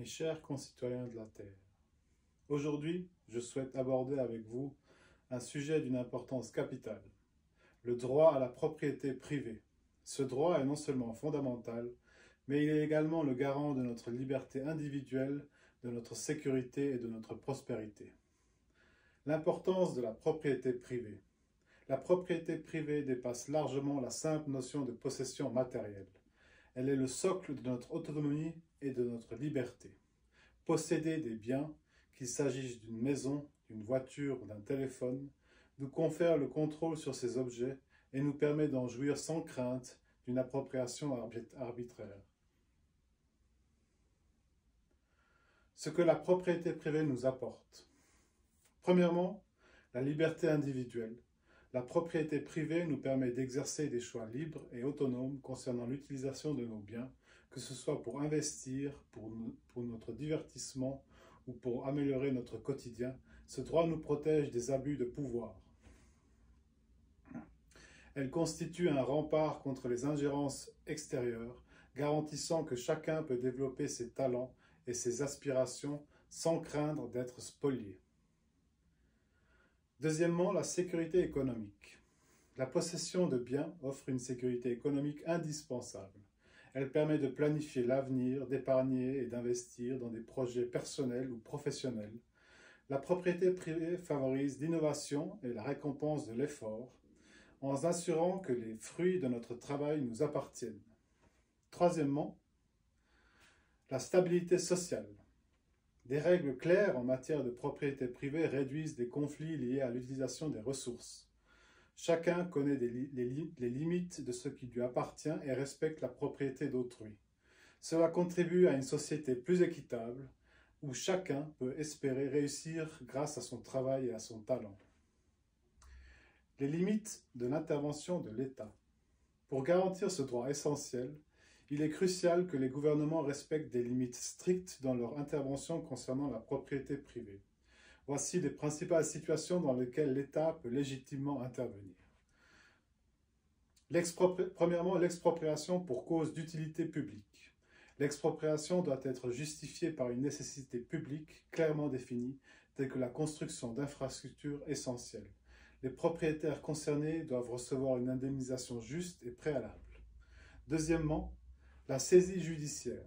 chers concitoyens de la Terre. Aujourd'hui, je souhaite aborder avec vous un sujet d'une importance capitale, le droit à la propriété privée. Ce droit est non seulement fondamental, mais il est également le garant de notre liberté individuelle, de notre sécurité et de notre prospérité. L'importance de la propriété privée. La propriété privée dépasse largement la simple notion de possession matérielle. Elle est le socle de notre autonomie et de notre liberté. Posséder des biens, qu'il s'agisse d'une maison, d'une voiture ou d'un téléphone, nous confère le contrôle sur ces objets et nous permet d'en jouir sans crainte d'une appropriation arbitraire. Ce que la propriété privée nous apporte. Premièrement, la liberté individuelle. La propriété privée nous permet d'exercer des choix libres et autonomes concernant l'utilisation de nos biens, que ce soit pour investir, pour notre divertissement ou pour améliorer notre quotidien. Ce droit nous protège des abus de pouvoir. Elle constitue un rempart contre les ingérences extérieures, garantissant que chacun peut développer ses talents et ses aspirations sans craindre d'être spolié. Deuxièmement, la sécurité économique. La possession de biens offre une sécurité économique indispensable. Elle permet de planifier l'avenir, d'épargner et d'investir dans des projets personnels ou professionnels. La propriété privée favorise l'innovation et la récompense de l'effort, en assurant que les fruits de notre travail nous appartiennent. Troisièmement, la stabilité sociale. Des règles claires en matière de propriété privée réduisent les conflits liés à l'utilisation des ressources. Chacun connaît les limites de ce qui lui appartient et respecte la propriété d'autrui. Cela contribue à une société plus équitable, où chacun peut espérer réussir grâce à son travail et à son talent. Les limites de l'intervention de l'État. Pour garantir ce droit essentiel, il est crucial que les gouvernements respectent des limites strictes dans leur intervention concernant la propriété privée. Voici les principales situations dans lesquelles l'État peut légitimement intervenir. Premièrement, l'expropriation pour cause d'utilité publique. L'expropriation doit être justifiée par une nécessité publique clairement définie, telle que la construction d'infrastructures essentielles. Les propriétaires concernés doivent recevoir une indemnisation juste et préalable. Deuxièmement, la saisie judiciaire.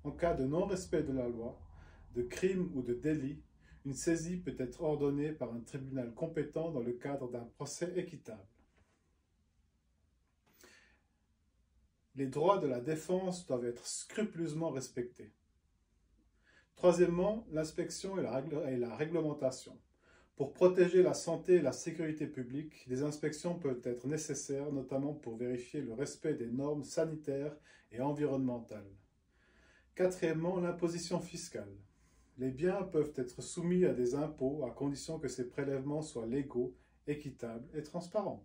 En cas de non-respect de la loi, de crime ou de délit, une saisie peut être ordonnée par un tribunal compétent dans le cadre d'un procès équitable. Les droits de la défense doivent être scrupuleusement respectés. Troisièmement, l'inspection et la réglementation. Pour protéger la santé et la sécurité publique, des inspections peuvent être nécessaires, notamment pour vérifier le respect des normes sanitaires et environnementales. Quatrièmement, l'imposition fiscale. Les biens peuvent être soumis à des impôts à condition que ces prélèvements soient légaux, équitables et transparents.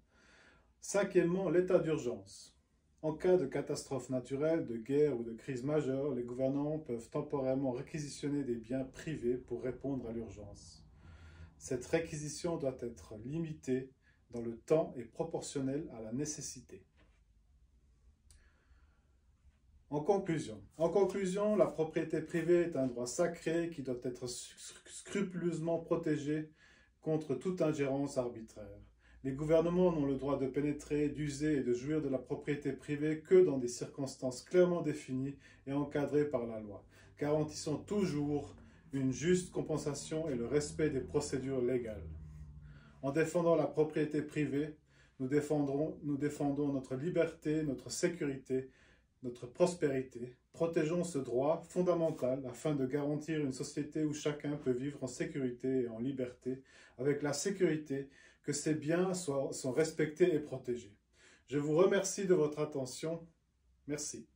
Cinquièmement, l'état d'urgence. En cas de catastrophe naturelle, de guerre ou de crise majeure, les gouvernements peuvent temporairement réquisitionner des biens privés pour répondre à l'urgence. Cette réquisition doit être limitée dans le temps et proportionnelle à la nécessité. En conclusion, la propriété privée est un droit sacré qui doit être scrupuleusement protégé contre toute ingérence arbitraire. Les gouvernements n'ont le droit de pénétrer, d'user et de jouir de la propriété privée que dans des circonstances clairement définies et encadrées par la loi, garantissant toujours une juste compensation et le respect des procédures légales. En défendant la propriété privée, nous défendons notre liberté, notre sécurité, notre prospérité. Protégeons ce droit fondamental afin de garantir une société où chacun peut vivre en sécurité et en liberté, avec la sécurité que ses biens sont respectés et protégés. Je vous remercie de votre attention. Merci.